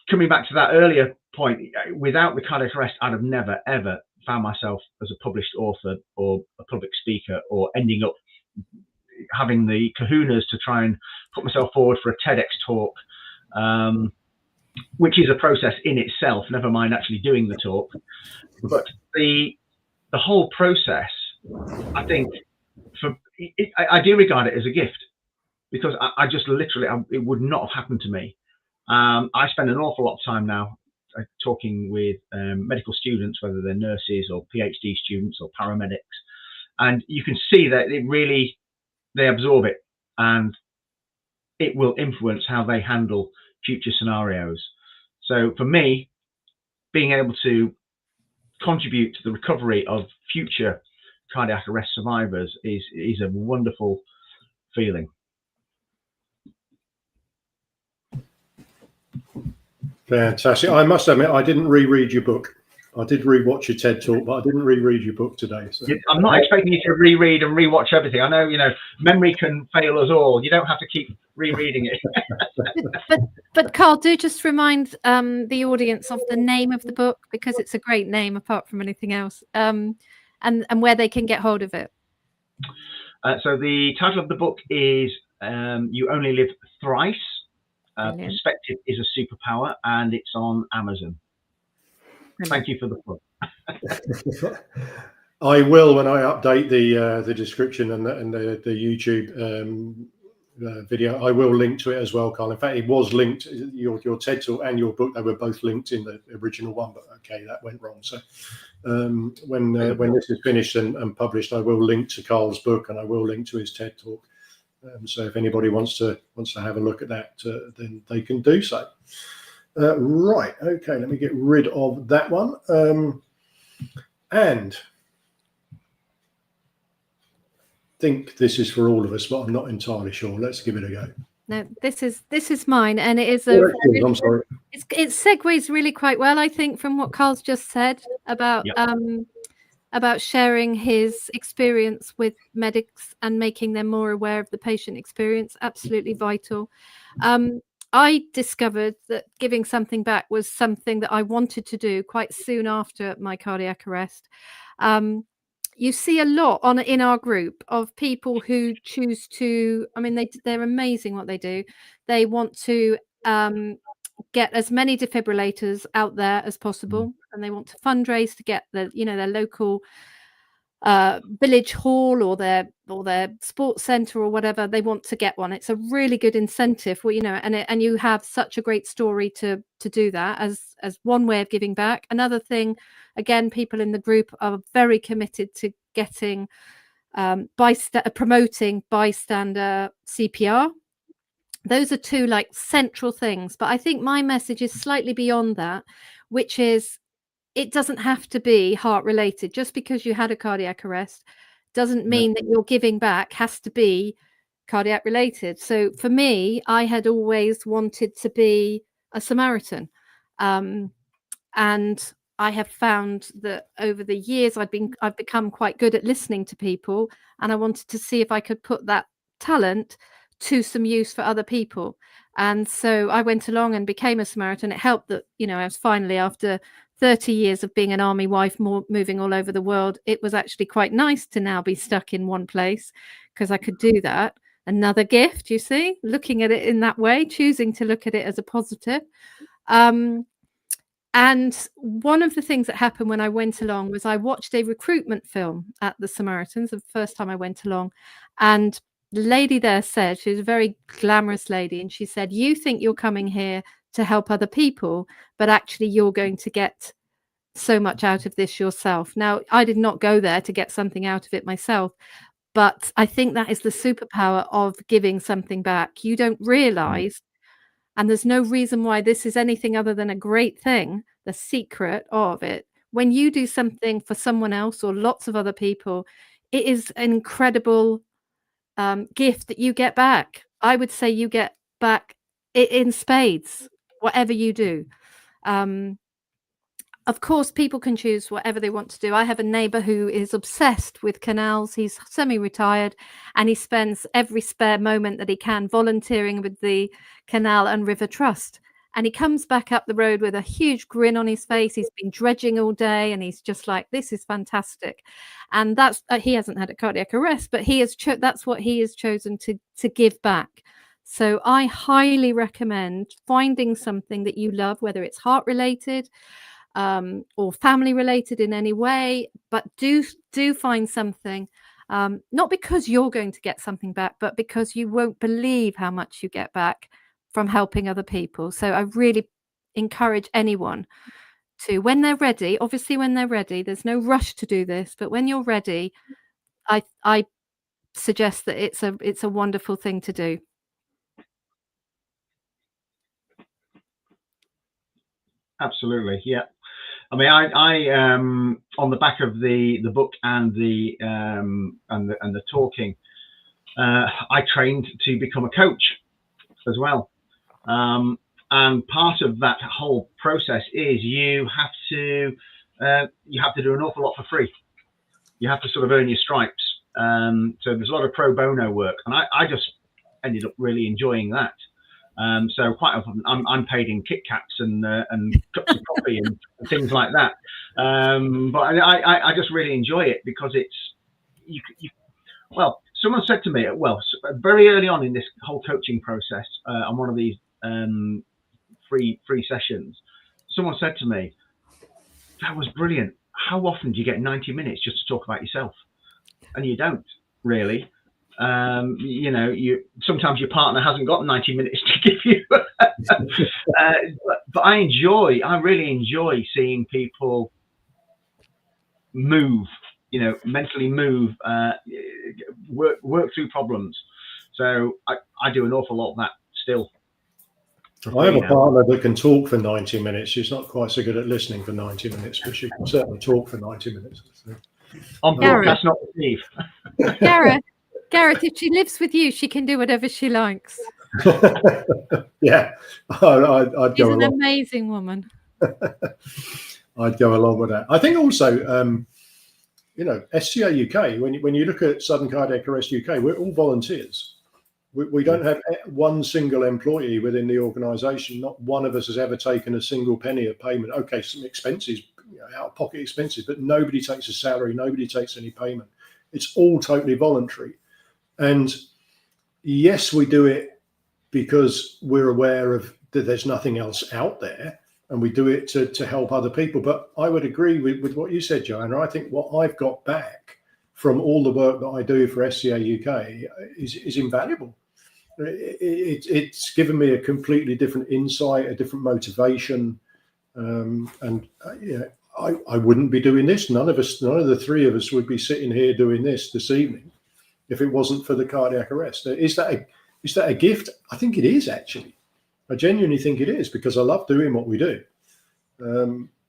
coming back to that earlier point, without the cardiac arrest, I'd have never, ever found myself as a published author or a public speaker, or ending up having the kahunas to try and put myself forward for a TEDx talk, which is a process in itself, never mind actually doing the talk. But the whole process, I think, I do regard it as a gift, because I just literally, it would not have happened to me. I spend an awful lot of time now talking with medical students, whether they're nurses or PhD students or paramedics, and you can see that it really, they absorb it, and it will influence how they handle future scenarios. So for me, being able to contribute to the recovery of future cardiac arrest survivors is a wonderful feeling. Fantastic. I must admit, I didn't reread your book. I did rewatch your TED talk, but I didn't reread your book today. So. I'm not expecting you to reread and rewatch everything. I know, you know, memory can fail us all. You don't have to keep rereading it. but Karl, do just remind the audience of the name of the book, because it's a great name apart from anything else, and where they can get hold of it. So the title of the book is You Only Live Thrice. Perspective is a Superpower, and it's on Amazon. Thank you for the plug. I will, when I update the description and the YouTube video, I will link to it as well, Karl. In fact, it was linked, your TED talk and your book, they were both linked in the original one, but okay, that went wrong. So when this is finished and published, I will link to Karl's book, and I will link to his TED talk. So if anybody wants to have a look at that, then they can do so. Right, okay, let me get rid of that one. And I think this is for all of us, but I'm not entirely sure. Let's give it a go. No, this is mine, and it is a. I'm sorry. It segues really quite well, I think, from what Karl's just said about about sharing his experience with medics and making them more aware of the patient experience. Absolutely vital. I discovered that giving something back was something that I wanted to do quite soon after my cardiac arrest. You see a lot in our group of people who choose to, I mean, they're amazing what they do. They want to get as many defibrillators out there as possible, and they want to fundraise to get their local village hall or their sports center or whatever. They want to get one. It's a really good incentive, and you have such a great story to do that as one way of giving back. Another thing, again, people in the group are very committed to getting promoting bystander CPR. Those are two central things, but I think my message is slightly beyond that, which is it doesn't have to be heart related. Just because you had a cardiac arrest doesn't mean that your giving back has to be cardiac related. So for me, I had always wanted to be a Samaritan, and I have found that over the years I've become quite good at listening to people, and I wanted to see if I could put that talent to some use for other people. And so I went along and became a Samaritan. It helped that, you know, I was finally, after 30 years of being an army wife, moving all over the world, it was actually quite nice to now be stuck in one place, because I could do that. Another gift, you see, looking at it in that way, choosing to look at it as a positive. And one of the things that happened when I went along was I watched a recruitment film at the Samaritans the first time I went along. And the lady there said, she was a very glamorous lady, and she said, you think you're coming here to help other people, but actually you're going to get so much out of this yourself. Now, I did not go there to get something out of it myself, but I think that is the superpower of giving something back. You don't realize, and there's no reason why this is anything other than a great thing, the secret of it. When you do something for someone else or lots of other people, it is an incredible gift that you get back. I would say you get back in spades, whatever you do. Of course, people can choose whatever they want to do. I have a neighbour who is obsessed with canals. He's semi-retired, and he spends every spare moment that he can volunteering with the Canal and River Trust. And he comes back up the road with a huge grin on his face. He's been dredging all day, and he's just like, this is fantastic. And that's he hasn't had a cardiac arrest, but he has that's what he has chosen to give back. So I highly recommend finding something that you love, whether it's heart related, or family related in any way, but do find something, not because you're going to get something back, but because you won't believe how much you get back from helping other people. So I really encourage anyone to, when they're ready, obviously when they're ready, there's no rush to do this, but when you're ready, I suggest that it's a wonderful thing to do. Absolutely, yeah. I mean, I on the back of the book and the talking, I trained to become a coach as well, and part of that whole process is you have to do an awful lot for free. You have to sort of earn your stripes. So there's a lot of pro bono work, and I just ended up really enjoying that. So quite often I'm paid in Kit Kats and cups of coffee and things like that. But I just really enjoy it because it's well, someone said to me, very early on in this whole coaching process, on one of these free sessions, someone said to me, that was brilliant. How often do you get 90 minutes just to talk about yourself? And you don't really. You know, sometimes your partner hasn't got 90 minutes to give you. but I really enjoy seeing people move, you know, mentally move, work through problems. So I do an awful lot of that still. I have a partner that can talk for 90 minutes. She's not quite so good at listening for 90 minutes, but she can certainly talk for 90 minutes. So. On broadcast, not Steve. Gareth, if she lives with you, she can do whatever she likes. Yeah, I'd go along. She's an amazing woman. I'd go along with that. I think also, you know, SCAUK, when you look at Sudden Cardiac Arrest UK, we're all volunteers. We don't have one single employee within the organisation. Not one of us has ever taken a single penny of payment. Okay, some expenses, you know, out-of-pocket expenses, but nobody takes a salary. Nobody takes any payment. It's all totally voluntary. And yes, we do it because we're aware of that there's nothing else out there, and we do it to help other people. But I would agree with what you said, Joanna. I think what I've got back from all the work that I do for SCA UK is invaluable. It's given me a completely different insight, a different motivation, and you know, I wouldn't be doing this. None of the three of us would be sitting here doing this evening if it wasn't for the cardiac arrest. Is that a gift? I think it is, actually. I genuinely think it is, because I love doing what we do.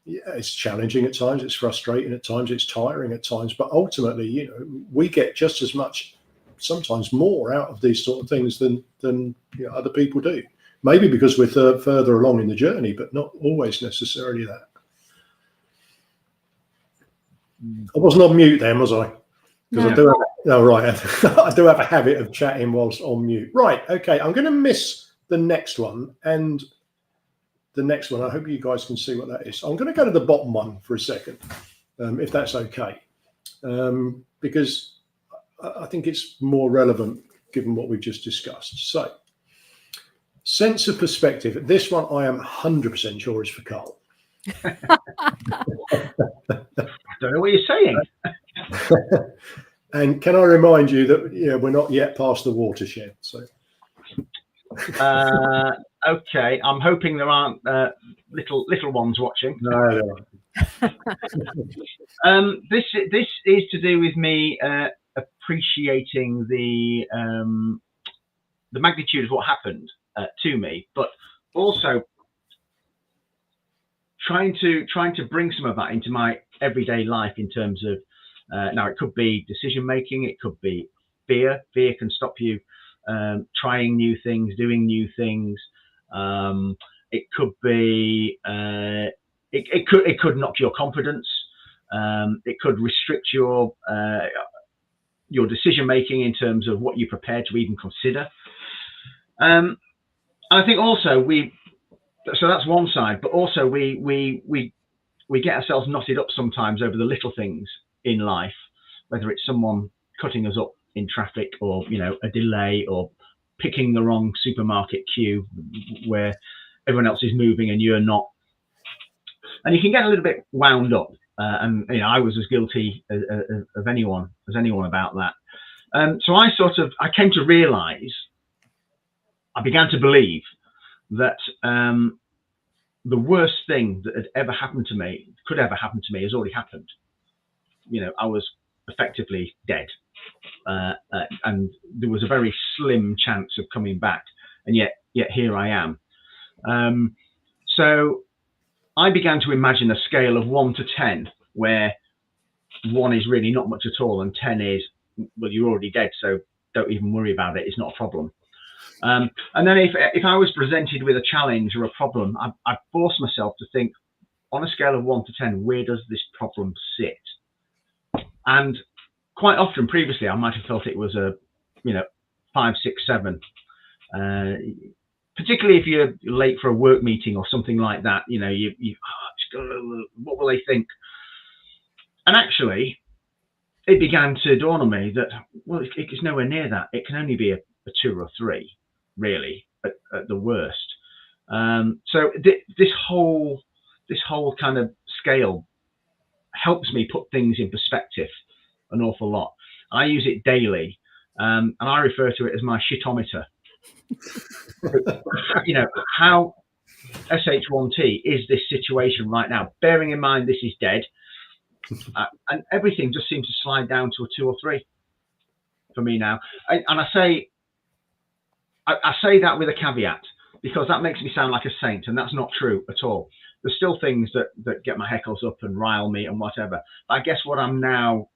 Yeah, it's challenging at times, it's frustrating at times, it's tiring at times, but ultimately, you know, we get just as much, sometimes more, out of these sort of things than you know, other people do. Maybe because we're further along in the journey, but not always necessarily that. I wasn't on mute then, was I? Because No. I do have, oh, right. I do have a habit of chatting whilst on mute. Right. Okay. I'm going to miss the next one. And the next one, I hope you guys can see what that is. I'm going to go to the bottom one for a second, if that's okay. Because I think it's more relevant given what we've just discussed. So, sense of perspective. This one I am 100% sure is for Karl. I don't know what you're saying. And can I remind you that we're not yet past the watershed. So, okay, I'm hoping there aren't little ones watching. no. This is to do with me appreciating the magnitude of what happened to me, but also trying to bring some of that into my everyday life in terms of now it could be decision making, it could be fear. Fear can stop you trying new things, doing new things. It could be it could knock your confidence. It could restrict your decision making in terms of what you're prepared to even consider. And I think also so that's one side, but also we get ourselves knotted up sometimes over the little things in life, whether it's someone cutting us up in traffic, or a delay, or picking the wrong supermarket queue where everyone else is moving and you're not, and you can get a little bit wound up. And I was as guilty as anyone about that. So I came to realise, I began to believe that the worst thing that could ever happen to me has already happened. I was effectively dead, and there was a very slim chance of coming back, and yet here I am. So I began to imagine a scale of 1 to 10, where 1 is really not much at all, and 10 is, well, you're already dead, so don't even worry about it. It's not a problem. And then if I was presented with a challenge or a problem, I'd force myself to think, on a scale of 1 to 10, where does this problem sit? And quite often previously, I might have felt it was a 5, 6, 7. Particularly if you're late for a work meeting or something like that, what will they think? And actually, it began to dawn on me that, well, it's nowhere near that. It can only be a 2 or 3, really, at the worst. So this whole kind of scale helps me put things in perspective an awful lot. I use it daily, and I refer to it as my shitometer. How SH1T is this situation right now, bearing in mind this is dead, and everything just seems to slide down to a 2 or 3 for me now. And I say that with a caveat, because that makes me sound like a saint, and that's not true at all. There's still things that get my heckles up and rile me and whatever. But I guess what I'm now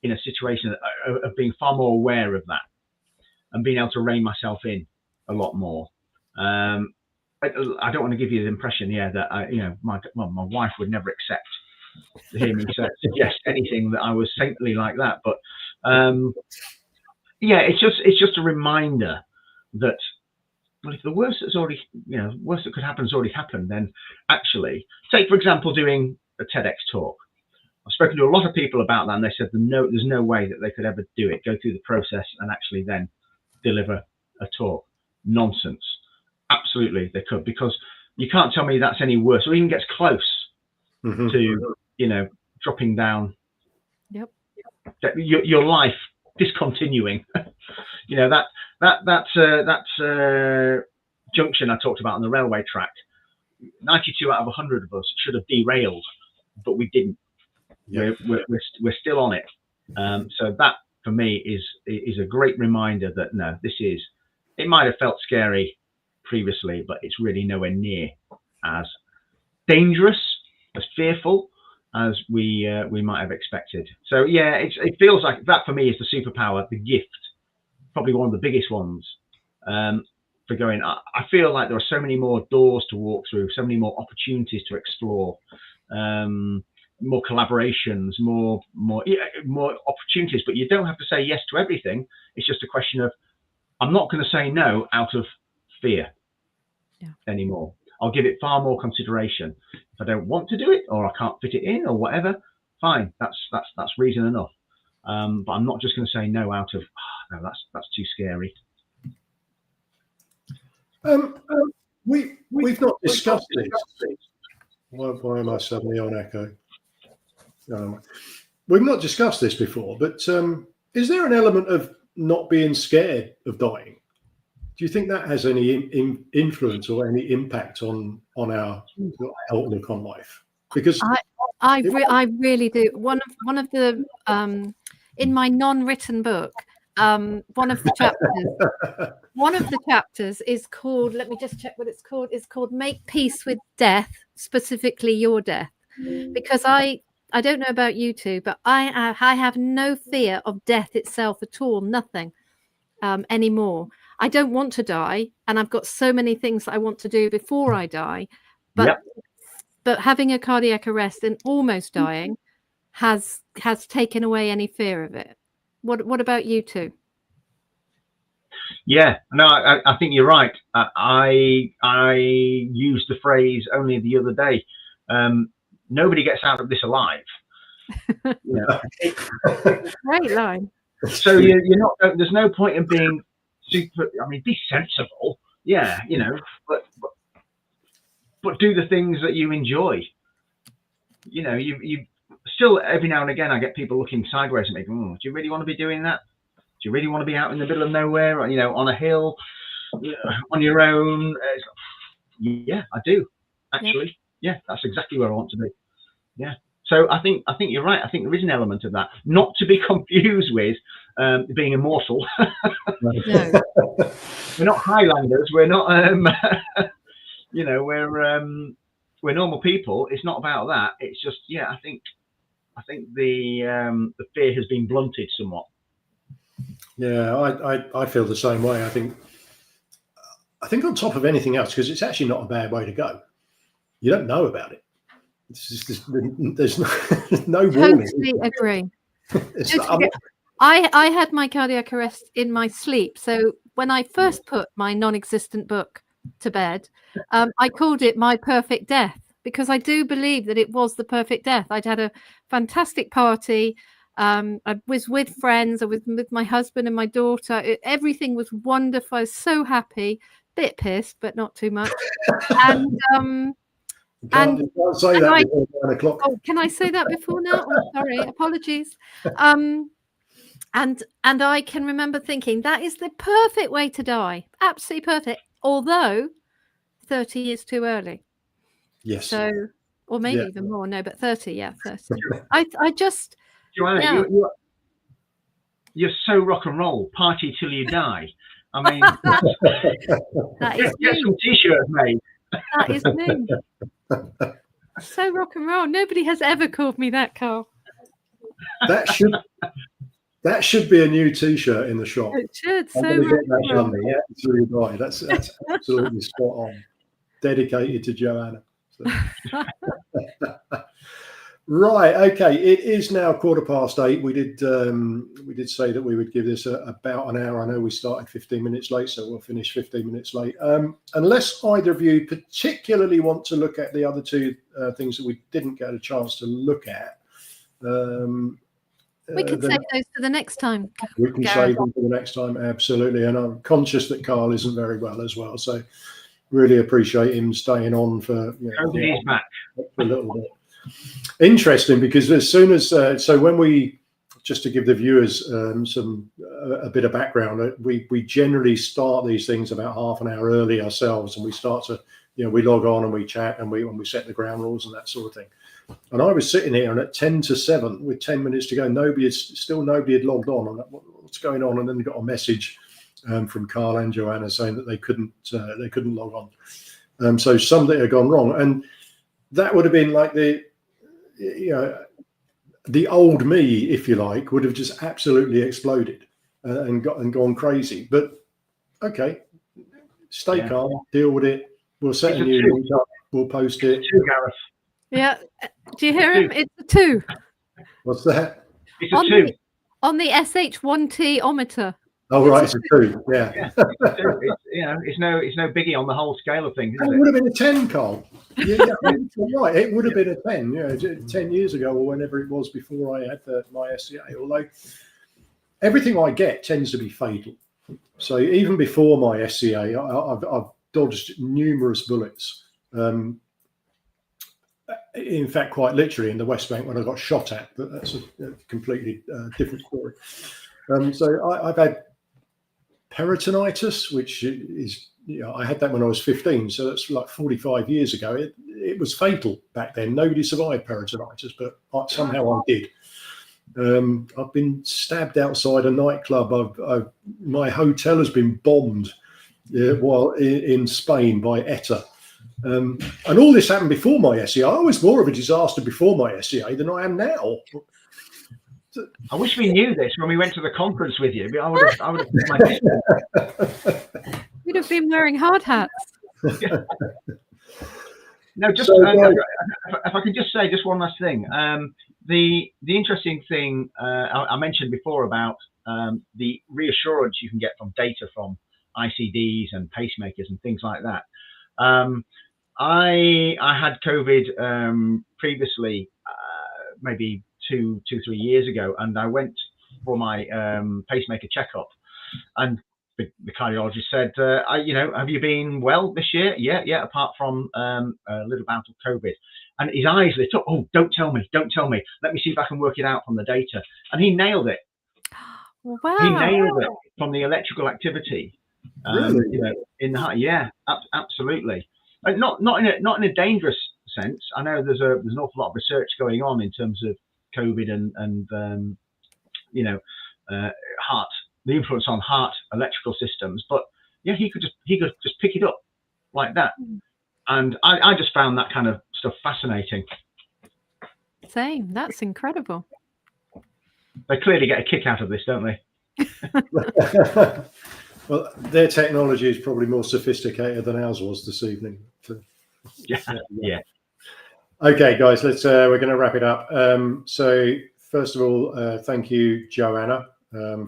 in a situation of being far more aware of that and being able to rein myself in a lot more. I don't want to give you the impression, that my wife would never accept to hear me suggest anything that I was saintly like that. But it's just a reminder that, well, if the worst that's already, worst that could happen has already happened, then actually, take for example doing a TEDx talk. I've spoken to a lot of people about that, and they said there's no way that they could ever do it, go through the process, and actually then deliver a talk. Nonsense. Absolutely, they could, because you can't tell me that's any worse, or even gets close to dropping down. Yep. Your life discontinuing. that junction I talked about on the railway track. 92 out of 100 of us should have derailed, but we didn't. Yeah. We're still on it. So that for me is a great reminder that no, it might have felt scary previously, but it's really nowhere near as dangerous, as fearful as we might have expected. So yeah, it feels like that for me is the superpower, the gift, probably one of the biggest ones for going. I feel like there are so many more doors to walk through, so many more opportunities to explore. more collaborations, more opportunities. But you don't have to say yes to everything. It's just a question of, I'm not going to say no out of fear anymore. I'll give it far more consideration. If I don't want to do it, or I can't fit it in, or whatever, fine. That's reason enough. But I'm not just going to say no out of, no, that's too scary. We've not discussed this. Why am I suddenly on echo? We've not discussed this before, but is there an element of not being scared of dying? Do you think that has any influence or any impact on our outlook on life? Because I really do. One of the in my non-written book, one of the chapters is called, let me just check what it's called. It's called Make Peace with Death, specifically your death. Because I don't know about you two, but I have no fear of death itself at all, nothing anymore. I don't want to die, and I've got so many things that I want to do before I die. But having a cardiac arrest and almost dying has taken away any fear of it. What about you two? Yeah, no, I think you're right. I used the phrase only the other day. Nobody gets out of this alive. Great line. So you're not. There's no point in being super. I mean, be sensible. Yeah, but do the things that you enjoy. You still, every now and again, I get people looking sideways at me. Do you really want to be doing that? Do you really want to be out in the middle of nowhere, on a hill, on your own? Yeah, I do. Actually, yeah, that's exactly where I want to be. Yeah. So I think you're right. I think there is an element of that, not to be confused with being immortal. No. We're not Highlanders. We're not. We're normal people. It's not about that. It's just, I think the fear has been blunted somewhat. Yeah, I feel the same way. I think on top of anything else, because it's actually not a bad way to go. You don't know about it. There's no warning. Totally agree. I had my cardiac arrest in my sleep. So when I first put my non-existent book to bed, I called it My Perfect Death, because I do believe that it was the perfect death. I'd had a fantastic party. I was with friends. I was with my husband and my daughter. Everything was wonderful. I was so happy. Bit pissed, but not too much. And you can't say that before 9 o'clock. Oh, can I say that before now? Oh, sorry, apologies. And I can remember thinking that is the perfect way to die. Absolutely perfect. Although 30 is too early. Yes. So, or maybe even more. No, but 30. Yeah, 30. I just. Joanna, you're so rock and roll. Party till you die. I mean, that is get some t-shirts made. That is me. So rock and roll. Nobody has ever called me that, Carl. That should be a new T-shirt in the shop. It should. I'm going to get that Sunday. Yeah, till you die. That's absolutely spot on. Dedicated to Joanna. So. Right. Okay. It is now 8:15. We did say that we would give this about an hour. I know we started 15 minutes late, so we'll finish 15 minutes late. Unless either of you particularly want to look at the other two things that we didn't get a chance to look at. We can save those for the next time. We can save them for the next time, absolutely. And I'm conscious that Karl isn't very well as well, so really appreciate him staying on for a little bit. Interesting, because as soon as so when we, just to give the viewers a bit of background, we generally start these things about half an hour early ourselves, and we start to we log on and we chat and we set the ground rules and that sort of thing. And I was sitting here, and at 10 to 7 with 10 minutes to go, nobody had logged on. And what's going on? And then we got a message from Karl and Joanna saying that they couldn't log on. So something had gone wrong, and that would have been like the old me, if you like, would have just absolutely exploded and gone crazy. But okay, stay calm, deal with it. We'll set a new link up. We'll post it. Gareth. Yeah. Do you hear him? It's a 2. What's that? It's a 2. On the SH1T-ometer. Oh, right, it's a 2. Yeah. Yeah, it's 2. It's no biggie on the whole scale of things, is It it? would have been a 10, Carl. Yeah, you're right. It would have been a 10. 10 years ago or whenever it was before I had my SCA. Although everything I get tends to be fatal. So even before my SCA, I've dodged numerous bullets. In fact, quite literally in the West Bank when I got shot at, but that's a completely different story. So I've had peritonitis, which is, I had that when I was 15, so that's like 45 years ago. It was fatal back then. Nobody survived peritonitis, but somehow I did. I've been stabbed outside a nightclub. My hotel has been bombed while in Spain by ETA. And all this happened before my SCA. I was more of a disaster before my SCA than I am now. I wish we knew this when we went to the conference with you. I would have my You'd have been wearing hard hats. No, just So, if I could just say just one last thing. The interesting thing I mentioned before about the reassurance you can get from data from ICDs and pacemakers and things like that. I had COVID previously, maybe 2-3 years ago, and I went for my pacemaker checkup, and the cardiologist said, have you been well this year? Yeah, apart from a little bout of COVID. And his eyes lit up. Oh, don't tell me. Let me see if I can work it out from the data. And he nailed it. Wow. He nailed it from the electrical activity. Really? In the heart. Yeah, absolutely. Not in a dangerous sense. I know there's an awful lot of research going on in terms of COVID and heart, the influence on heart electrical systems. But yeah, he could just pick it up like that. And I just found that kind of stuff fascinating. Same. That's incredible. They clearly get a kick out of this, don't they? Well, their technology is probably more sophisticated than ours was this evening. Yeah. Okay, guys, we're going to wrap it up. So first of all, thank you, Joanna,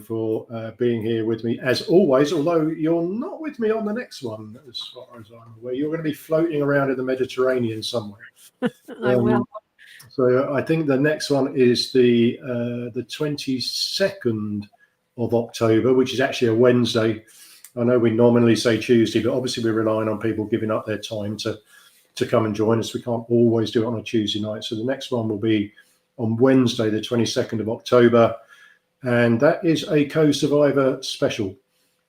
for being here with me as always. Although you're not with me on the next one, as far as I'm aware, you're going to be floating around in the Mediterranean somewhere. I will. So I think the next one is the 22nd of October, which is actually a Wednesday. I know we nominally say Tuesday, but obviously we're relying on people giving up their time to come and join us. We can't always do it on a Tuesday night. So the next one will be on Wednesday, the 22nd of October. And that is a co-survivor special.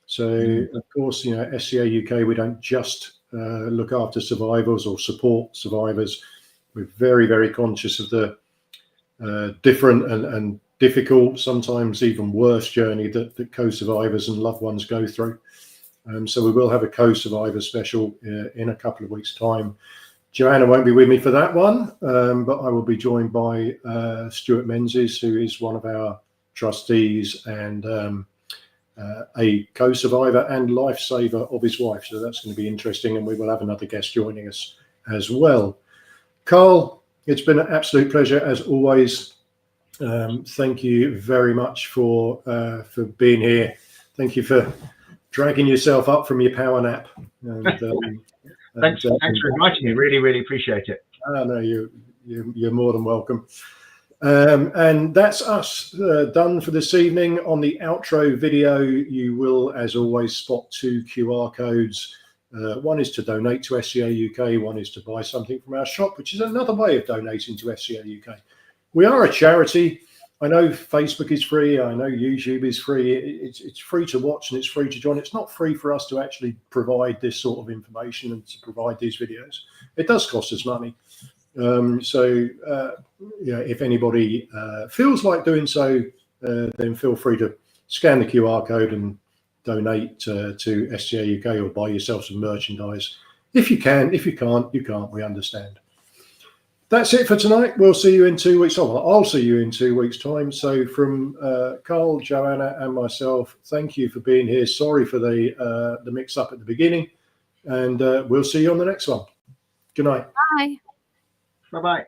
So, of course, SCA UK, we don't just look after survivors or support survivors. We're very, very conscious of the different and difficult, sometimes even worse journey that co-survivors and loved ones go through. So we will have a co-survivor special in a couple of weeks' time. Joanna won't be with me for that one, but I will be joined by Stuart Menzies, who is one of our trustees and a co-survivor and lifesaver of his wife. So that's going to be interesting, and we will have another guest joining us as well. Karl, it's been an absolute pleasure as always. Thank you very much for being here. Thank you for dragging yourself up from your power nap. And, thanks for inviting me. Really, really appreciate it. No, you're more than welcome. And that's us done for this evening. On the outro video, you will, as always, spot 2 QR codes. One is to donate to SCA UK. One is to buy something from our shop, which is another way of donating to SCA UK. We are a charity. I know Facebook is free. I know YouTube is free. It's free to watch and it's free to join. It's not free for us to actually provide this sort of information and to provide these videos. It does cost us money. If anybody feels like doing so, then feel free to scan the QR code and donate to SCA UK or buy yourself some merchandise. If you can. If you can't, you can't. We understand. That's it for tonight. We'll see you in 2 weeks. I'll see you in 2 weeks' time. So from Karl, Joanna, and myself, thank you for being here. Sorry for the mix-up at the beginning, and we'll see you on the next one. Good night. Bye. Bye-bye.